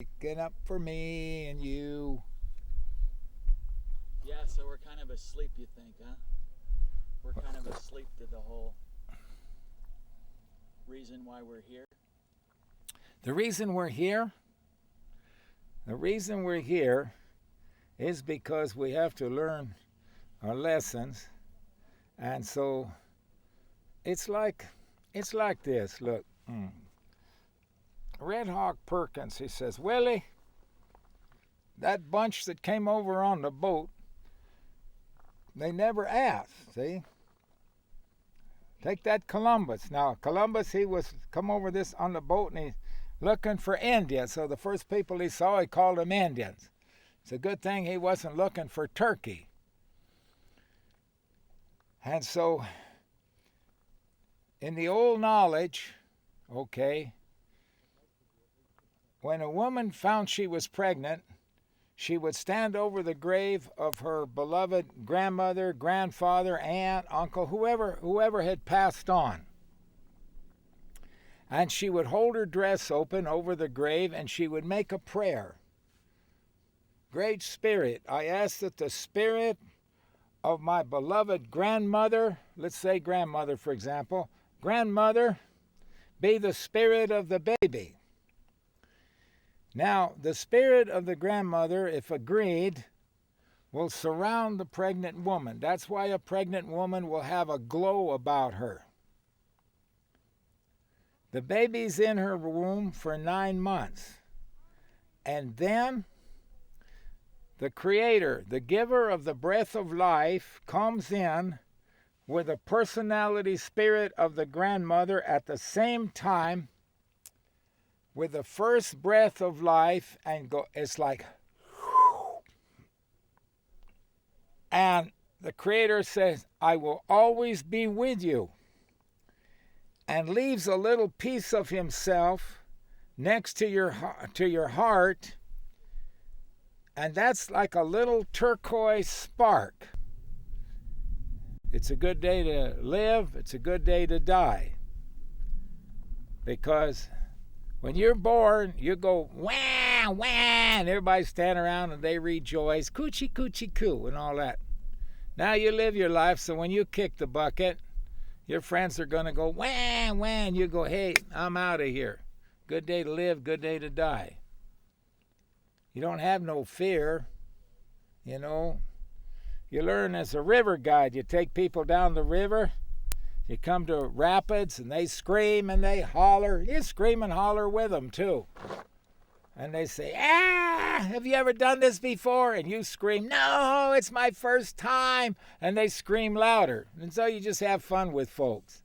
Waking up for me and you. Yeah, so we're kind of asleep, you think, huh? We're kind of asleep to the whole reason why we're here. The reason we're here? The reason we're here is because we have to learn our lessons. And so it's like this. Look. Red Hawk Perkins, he says, Willie, that bunch that came over on the boat, they never asked, see? Take that Columbus. Now, Columbus, he was come over this on the boat and he's looking for Indians. So the first people he saw, he called them Indians. It's a good thing he wasn't looking for Turkey. And so, in the old knowledge, okay, when a woman found she was pregnant, she would stand over the grave of her beloved grandmother, grandfather, aunt, uncle, whoever had passed on. And she would hold her dress open over the grave and she would make a prayer. Great Spirit, I ask that the spirit of my beloved grandmother, let's say grandmother for example, grandmother, be the spirit of the baby. Now, the spirit of the grandmother, if agreed, will surround the pregnant woman. That's why a pregnant woman will have a glow about her. The baby's in her womb for 9 months. And then the Creator, the giver of the breath of life, comes in with the personality spirit of the grandmother at the same time with the first breath of life, and it's like, and the Creator says, I will always be with you, and leaves a little piece of himself next to your heart, and that's like a little turquoise spark. It's a good day to live, it's a good day to die, because when you're born, you go, wah, wah, and everybody stand around and they rejoice, coochie, coochie, coo, and all that. Now you live your life, so when you kick the bucket, your friends are going to go, wah, wah, and you go, hey, I'm out of here. Good day to live, good day to die. You don't have no fear, you know. You learn as a river guide. You take people down the river. You come to rapids and they scream and they holler. You scream and holler with them too. And they say, have you ever done this before? And you scream, no, it's my first time. And they scream louder. And so you just have fun with folks.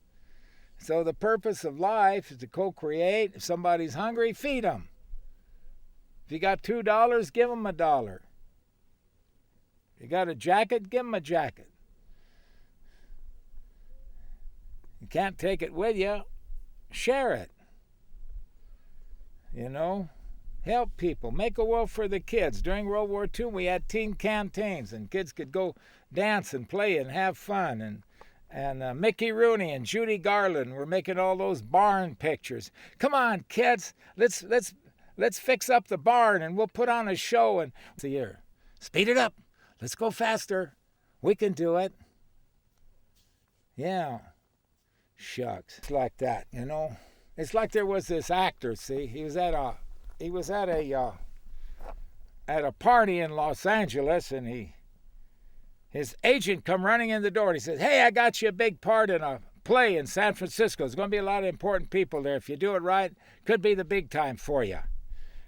So the purpose of life is to co-create. If somebody's hungry, feed them. If you got $2, give them $1. If you got a jacket, give them a jacket. You can't take it with you, share it. You know, help people. Make a will for the kids. During World War II, we had teen canteens, and kids could go dance and play and have fun. And Mickey Rooney and Judy Garland were making all those barn pictures. Come on, kids, let's fix up the barn and we'll put on a show. And it's a year. Speed it up. Let's go faster. We can do it. Yeah. Shucks. It's like that, you know. It's like there was this actor, see, he was at a party in Los Angeles, and his agent come running in the door and he says, hey, I got you a big part in a play in San Francisco. There's going to be a lot of important people there. If you do it right, could be the big time for you.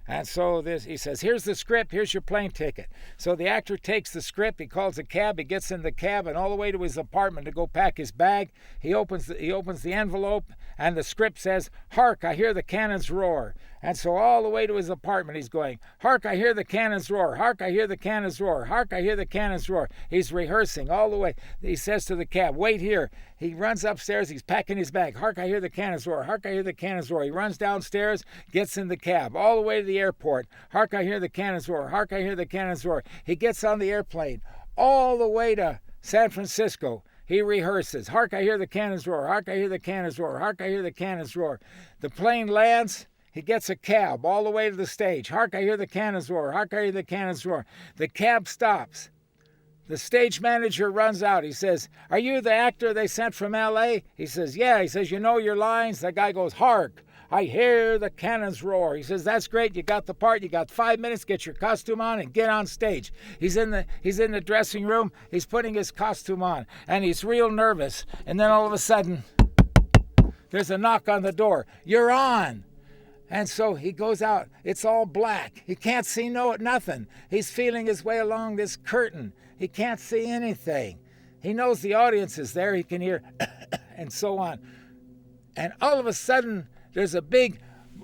And so he says, here's the script, here's your plane ticket. So the actor takes the script, he calls a cab, he gets in the cab, and all the way to his apartment to go pack his bag. He opens the envelope, and the script says, hark, I hear the cannons roar. And so all the way to his apartment, he's going, hark, I hear the cannons roar. Hark, I hear the cannons roar. Hark, I hear the cannons roar. He's rehearsing all the way. He says to the cab, wait here. He runs upstairs. He's packing his bag. Hark, I hear the cannons roar. Hark, I hear the cannons roar. He runs downstairs, gets in the cab, all the way to the airport. Hark, I hear the cannons roar. Hark, I hear the cannons roar. He gets on the airplane all the way to San Francisco. He rehearses. Hark, I hear the cannons roar. Hark, I hear the cannons roar. Hark, I hear the cannons roar. The plane lands. He gets a cab all the way to the stage. Hark, I hear the cannons roar. Hark, I hear the cannons roar. The cab stops. The stage manager runs out. He says, "Are you the actor they sent from L.A.?" He says, "Yeah." He says, "You know your lines?" The guy goes, "Hark, I hear the cannons roar." He says, "That's great. You got the part. You got 5 minutes. Get your costume on and get on stage." He's in the dressing room. He's putting his costume on, and he's real nervous. And then all of a sudden, there's a knock on the door. "You're on." And so he goes out. It's all black. He can't see nothing. He's feeling his way along this curtain. He can't see anything. He knows the audience is there. He can hear and so on. And all of a sudden, there's a big,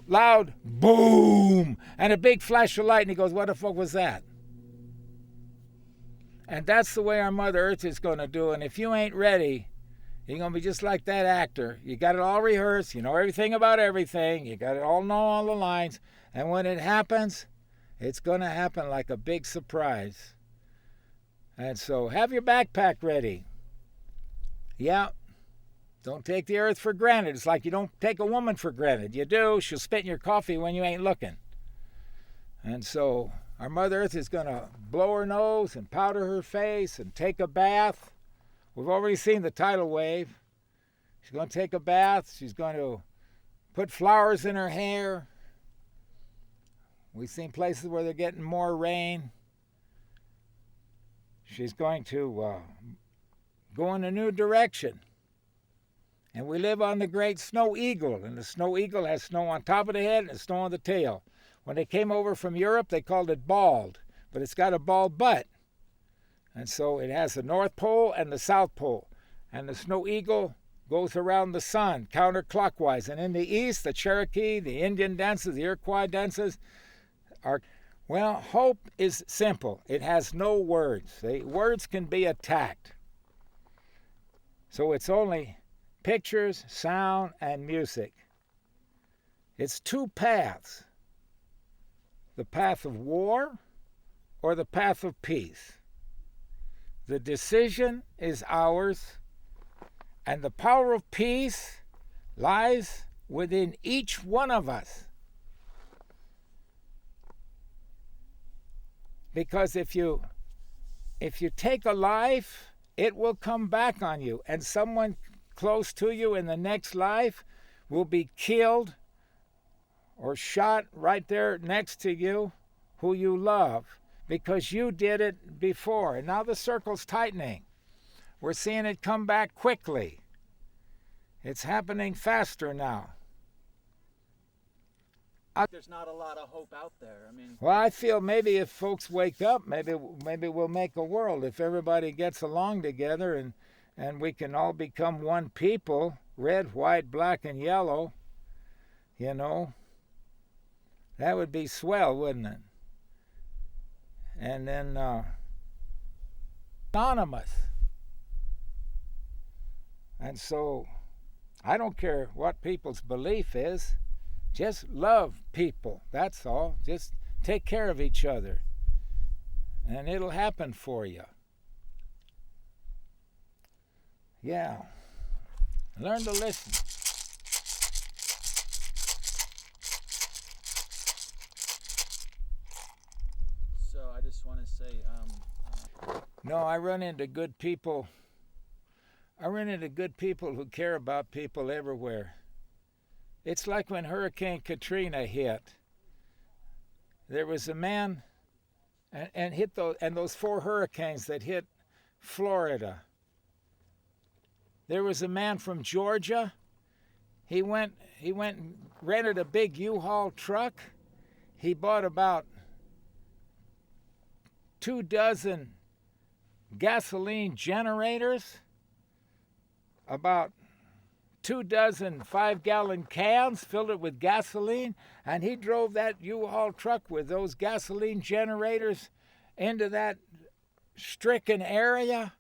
loud boom and a big flash of light. And he goes, "What the fuck was that?" And that's the way our Mother Earth is going to do. And if you ain't ready, you're going to be just like that actor. You got it all rehearsed. You know everything about everything. You got it all know all the lines. And when it happens, it's going to happen like a big surprise. And so have your backpack ready. Yeah. Don't take the earth for granted. It's like you don't take a woman for granted. You do. She'll spit in your coffee when you ain't looking. And so our Mother Earth is going to blow her nose and powder her face and take a bath. We've already seen the tidal wave. She's going to take a bath. She's going to put flowers in her hair. We've seen places where they're getting more rain. She's going to go in a new direction. And we live on the great snow eagle. And the snow eagle has snow on top of the head and snow on the tail. When they came over from Europe, they called it bald. But it's got a bald butt. And so it has the North Pole and the South Pole. And the snow eagle goes around the sun counterclockwise. And in the east, the Cherokee, the Indian dances, the Iroquois dances are... Well, hope is simple. It has no words. The words can be attacked. So it's only pictures, sound, and music. It's two paths. The path of war or the path of peace. The decision is ours, and the power of peace lies within each one of us. Because if you take a life, it will come back on you, and someone close to you in the next life will be killed or shot right there next to you who you love because you did it before. And now the circle's tightening. We're seeing it come back quickly. It's happening faster now. There's not a lot of hope out there. Well, I feel maybe if folks wake up, maybe we'll make a world. If everybody gets along together and we can all become one people, red, white, black, and yellow, you know, that would be swell, wouldn't it? And then anonymous. And so I don't care what people's belief is. Just love people, that's all. Just take care of each other, and it'll happen for you. Yeah. Learn to listen. So I just want to say... No, I run into good people. I run into good people who care about people everywhere. It's like when Hurricane Katrina hit. There was a man and hit those 4 hurricanes that hit Florida. There was a man from Georgia. He went and rented a big U-Haul truck. He bought about 24 gasoline generators, about 24 5-gallon cans, filled it with gasoline, and he drove that U-Haul truck with those gasoline generators into that stricken area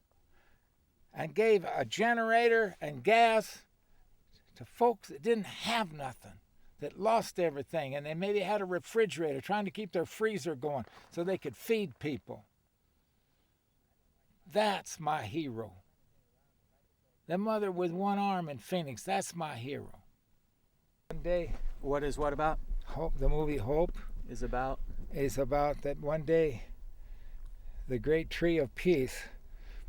and gave a generator and gas to folks that didn't have nothing, that lost everything, and they maybe had a refrigerator trying to keep their freezer going so they could feed people. That's my hero. The mother with one arm in Phoenix, that's my hero. One day. What is what about? Hope, the movie Hope, is about? is about that one day the great tree of peace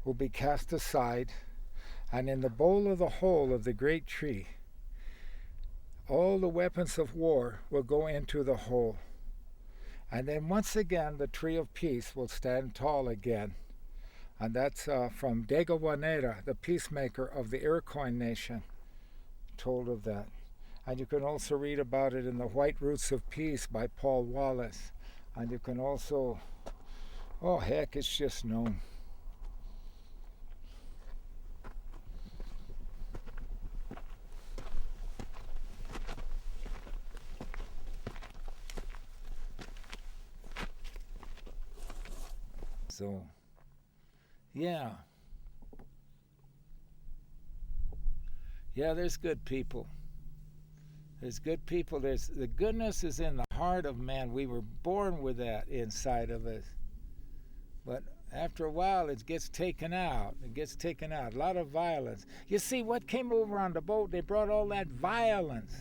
will be cast aside, and in the bowl of the hole of the great tree, all the weapons of war will go into the hole. And then once again, the tree of peace will stand tall again. And that's from Degawanera, the peacemaker of the Iroquois nation, told of that. And you can also read about it in The White Roots of Peace by Paul Wallace. And you can also, oh heck, it's just known. So, yeah. Yeah, there's good people. There's good people. There's the goodness is in the heart of man. We were born with that inside of us. But after a while, it gets taken out. It gets taken out. A lot of violence. You see, what came over on the boat, they brought all that violence.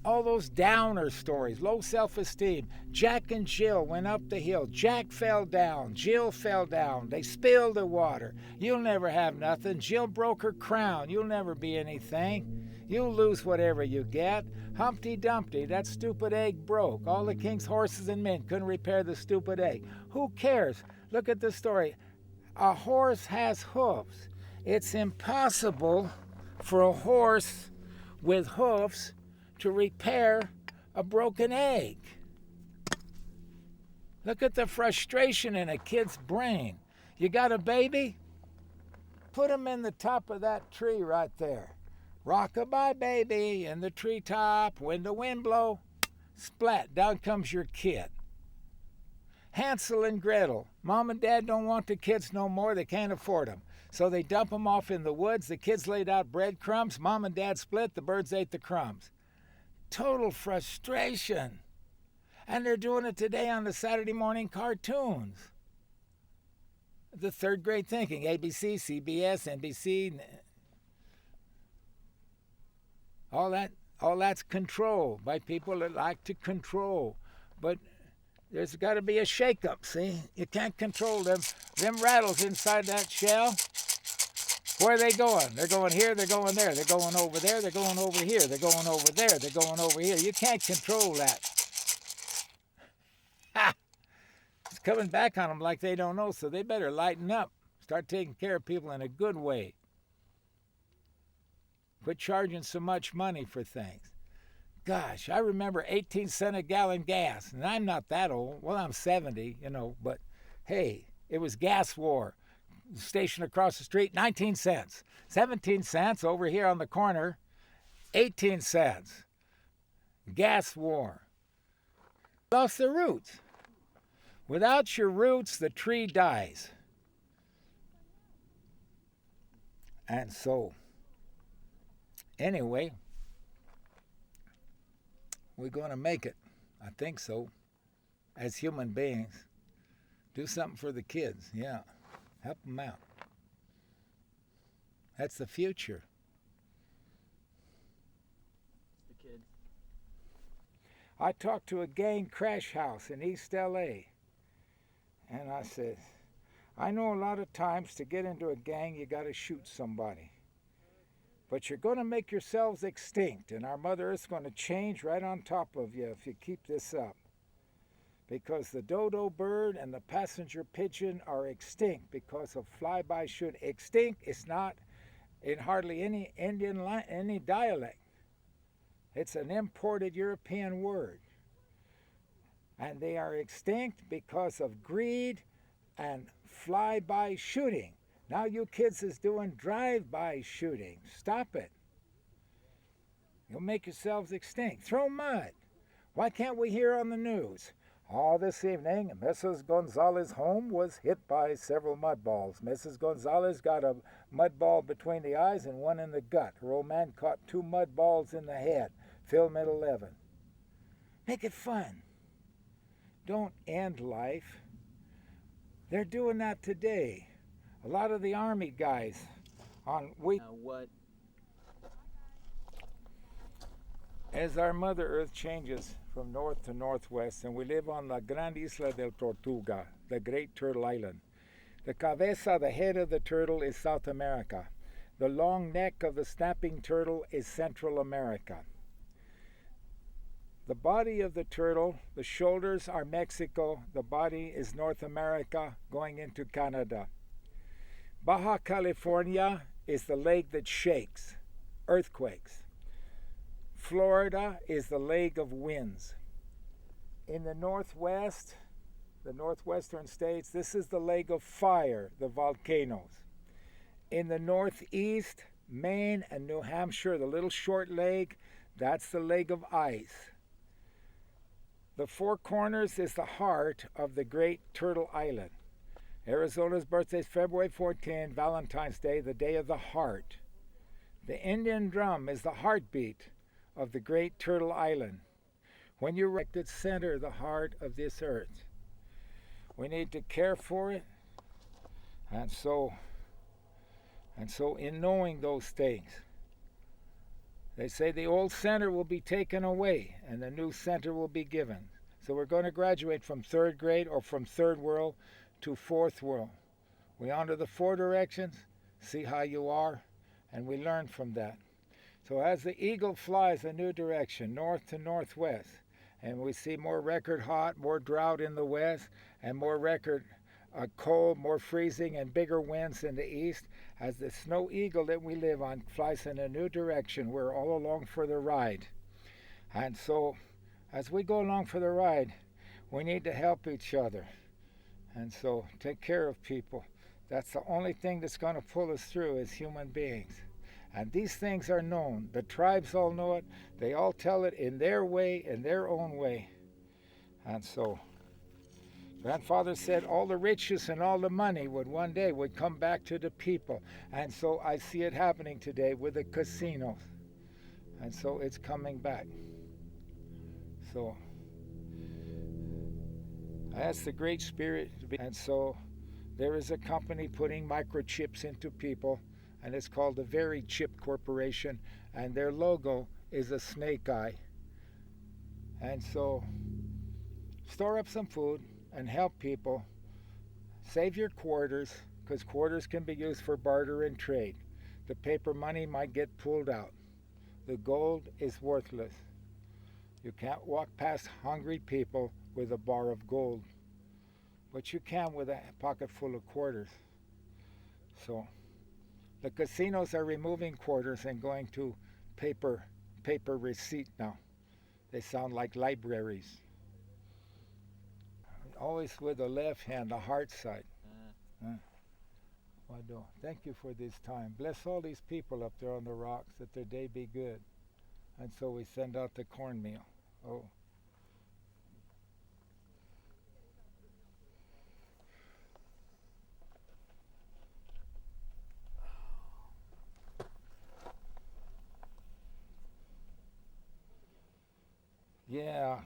All those downer stories, low self-esteem. Jack and Jill went up the hill. Jack fell down. Jill fell down. They spilled the water. You'll never have nothing. Jill broke her crown. You'll never be anything. You'll lose whatever you get. Humpty Dumpty, that stupid egg broke. All the king's horses and men couldn't repair the stupid egg. Who cares? Look at the story. A horse has hooves. It's impossible for a horse with hoofs to repair a broken egg. Look at the frustration in a kid's brain. You got a baby? Put him in the top of that tree right there. Rock-a-bye baby in the treetop. When the wind blow, splat, down comes your kid. Hansel and Gretel. Mom and Dad don't want the kids no more. They can't afford them. So they dump them off in the woods. The kids laid out breadcrumbs. Mom and Dad split. The birds ate the crumbs. Total frustration. And they're doing it today on the Saturday morning cartoons. The third grade thinking, ABC, CBS, NBC, all that's control by people that like to control. But there's got to be a shake-up, see? You can't control them. Them rattles inside that shell, where are they going? They're going here, they're going there, they're going over there, they're going over here, they're going over there, they're going over here. You can't control that. Ha! It's coming back on them like they don't know, so they better lighten up. Start taking care of people in a good way. Quit charging so much money for things. Gosh, I remember 18 cents a gallon gas, and I'm not that old. Well, I'm 70, but hey, it was gas war. Station across the street, 19 cents. 17 cents over here on the corner, 18 cents. Gas war. Lost the roots. Without your roots, the tree dies. And so, anyway, we're going to make it. I think so. As human beings. Do something for the kids, yeah. Help them out. That's the future. The kids. I talked to a gang crash house in East LA. And I said, I know a lot of times to get into a gang you got to shoot somebody. But you're going to make yourselves extinct, and our Mother Earth's going to change right on top of you if you keep this up. Because the dodo bird and the passenger pigeon are extinct because of flyby shoot. Extinct is not in hardly any any dialect. It's an imported European word. And they are extinct because of greed and flyby shooting. Now you kids is doing drive-by shooting. Stop it. You'll make yourselves extinct. Throw mud. Why can't we hear on the news? This evening, Mrs. Gonzalez's home was hit by several mud balls. Mrs. Gonzalez got a mud ball between the eyes and one in the gut. Her old man caught 2 mud balls in the head. Film at 11. Make it fun. Don't end life. They're doing that today. A lot of the Army guys What? As our Mother Earth changes from north to northwest, and we live on la Gran Isla del Tortuga, the Great Turtle Island. The cabeza, the head of the turtle, is South America. The long neck of the snapping turtle is Central America. The body of the turtle, the shoulders are Mexico, the body is North America going into Canada. Baja California is the leg that shakes, earthquakes. Florida is the leg of winds. In the Northwest, the northwestern states, this is the leg of fire, the volcanoes. In the Northeast, Maine and New Hampshire, the little short leg, that's the leg of ice. The Four Corners is the heart of the Great Turtle Island. Arizona's birthday is February 14, Valentine's Day, the day of the heart. The Indian drum is the heartbeat of the Great Turtle Island. When you wreck it, center the heart of this earth. We need to care for it, and so in knowing those things, they say the old center will be taken away and the new center will be given. So we're going to graduate from third grade or from third world to fourth world. We honor the four directions, see how you are, and we learn from that. So as the eagle flies a new direction, north to northwest, and we see more record hot, more drought in the west, and more record cold, more freezing, and bigger winds in the east, as the snow eagle that we live on flies in a new direction, we're all along for the ride. And so as we go along for the ride, we need to help each other. And so take care of people. That's the only thing that's going to pull us through as human beings. And these things are known. The tribes all know it. They all tell it in their way, in their own way. And so Grandfather said all the riches and all the money would come back to the people. And so I see it happening today with the casinos. And so it's coming back. So I ask the Great Spirit to be. And so there is a company putting microchips into people, and it's called the Very Chip Corporation, and their logo is a snake eye. And so store up some food and help people. Save your quarters, because quarters can be used for barter and trade. The paper money might get pulled out. The gold is worthless. You can't walk past hungry people with a bar of gold, but you can with a pocket full of quarters. So the casinos are removing quarters and going to paper receipt now. They sound like libraries. Always with the left hand, the heart side. Thank you for this time. Bless all these people up there on the rocks, that their day be good. And so we send out the cornmeal. Oh. Yeah.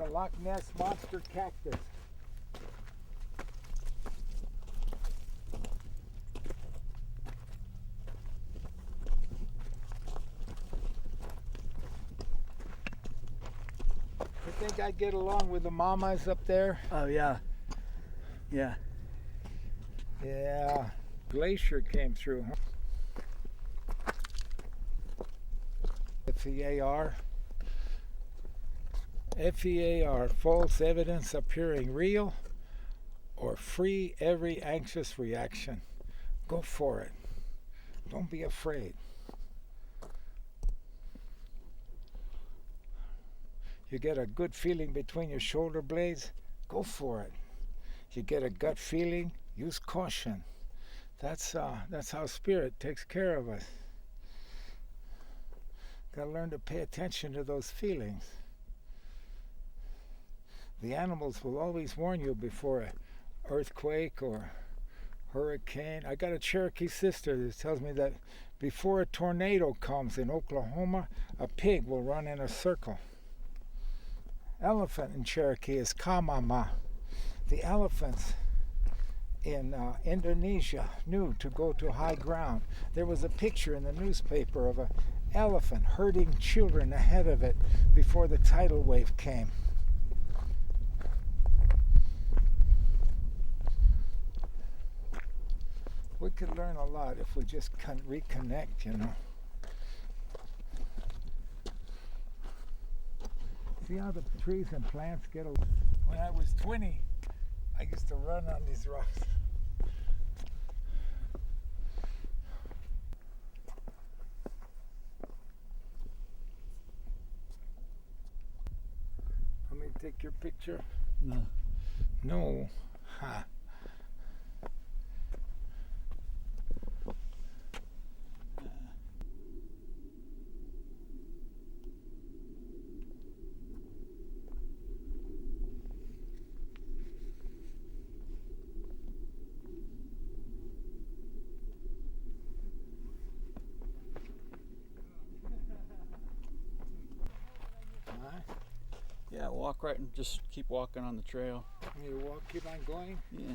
It's a Loch Ness monster cactus. You think I'd get along with the mamas up there? Oh yeah. Yeah. Yeah. Glacier came through, huh? F-E-A-R. F-E-A-R, false evidence appearing real, or free every anxious reaction. Go for it. Don't be afraid. You get a good feeling between your shoulder blades, go for it. You get a gut feeling, use caution. That's how spirit takes care of us. Got to learn to pay attention to those feelings. The animals will always warn you before an earthquake or hurricane. I got a Cherokee sister that tells me that before a tornado comes in Oklahoma, a pig will run in a circle. Elephant in Cherokee is kamama. The elephants in Indonesia knew to go to high ground. There was a picture in the newspaper of an elephant herding children ahead of it before the tidal wave came. We could learn a lot if we just reconnect, you know. See how the trees and plants get a... When I was 20, I used to run on these rocks. Let me take your picture. No. No. Ha. Yeah, walk right and just keep walking on the trail. You walk, keep on going. Yeah.